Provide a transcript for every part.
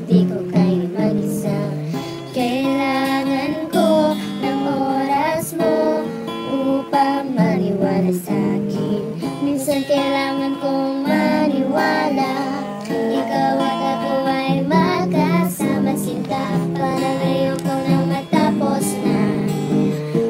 Di ko kaya mag-isa. Kailangan ko ng oras mo upang maniwala sa'kin. Minsan kailangan kong maniwala, ikaw at ako ay magkasama sinta. Parang ayoko nang matapos na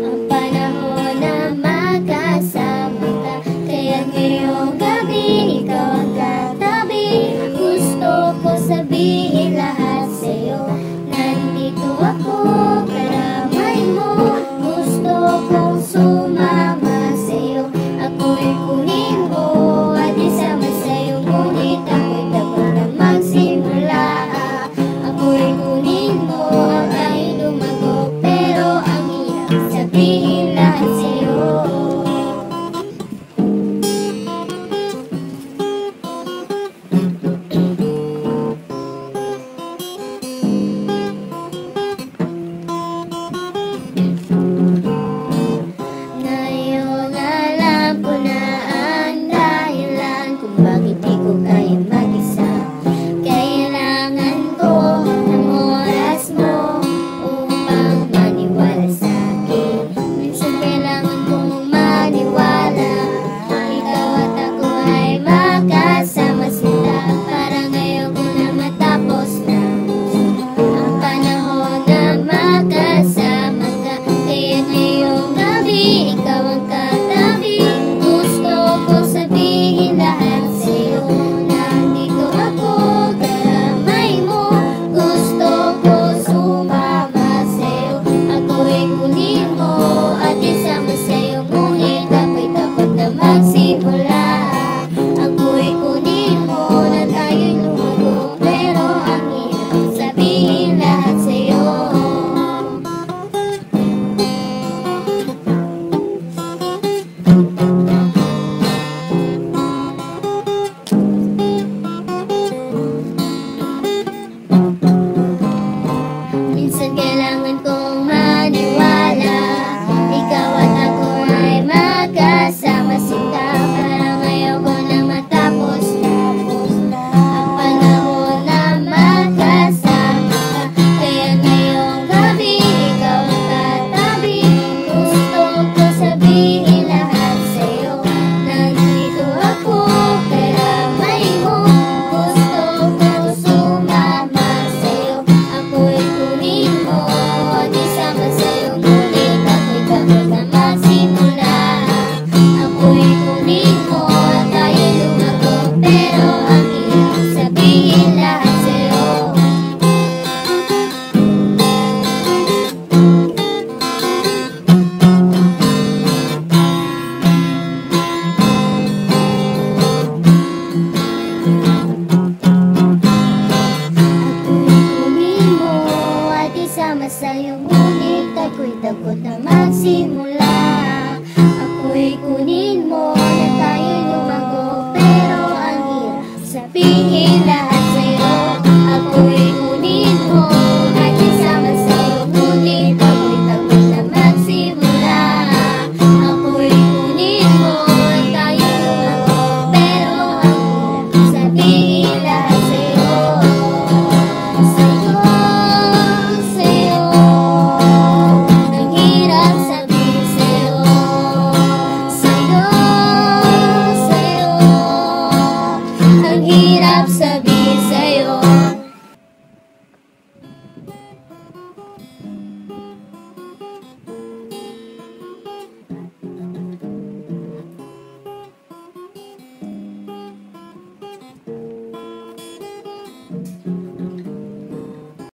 ang panahon na magkasama ka. Kaya ngayong gabi ikaw ang katabi. Gusto ko sabihin lahat sa'yo. Nandito ako, karamay mo. Gusto kong sumama sa'yo. Ako'y kunin mo at isama sa'yo. Ngunit ako'y takot na magsimula. Ako'y kunin mo at tayo lumago. Pero ang hirap sabihin lahat sa'yo. Bakit di ko kaya mag-isa? Kailangan ko ng oras mo upang maniwala sa'kin. Minsan kailangan kong maniwala, ikaw at ako ay magkasama sila. Parang ngayon ko na matapos na ang panahon na magkasama ka. Kaya ngayong gabi ikaw ang katabi. Gusto ko sabihin lahat sa'yo. Nandito ako, karamay mo. Gusto ko sumama sa'yo. Ako'y kunin mo at isama sa'yo. Ngunit ako'y takot na magsimula. Ako'y kunin mo na tayo'y lumago. Pero ang hirap sabihin lahat sa'yo. Minsan kailangan kong maniwala, ikaw at ako ay magkasama sinta. Parang ayaw ko na matapos ang panahon na magkasama ka. Kaya ngayong gabi ikaw ang katabi. Gusto ko sabihin lahat sa'yo. Nandito ako, karamay mo. Gusto ko sumama sa'yo. Ako'y kunin mo at isama sa'yo. Ngunit ako'y takot na magsimula. Ako'y kunin mo at tayo'y lumago. Pero ang hirap sabihin lahat sa'yo. Kunin mo at isama sa'yo. Ngunit ako'y takot na magsimula. Ako'y kunin mo na tayo'y lumago. Pero ang hirap sabihin lahat sa'yo. Ako'y kunin mo at isama sa'yo. Ngunit ako'y takot na magsimula. Ako'y kunin mo at tayo'y lumago. Pero ang hirap sabihin lahat sa'yo. Sa'yo, ang hirap sabihin sa'yo. Sa'yo, ang hirap sabihin.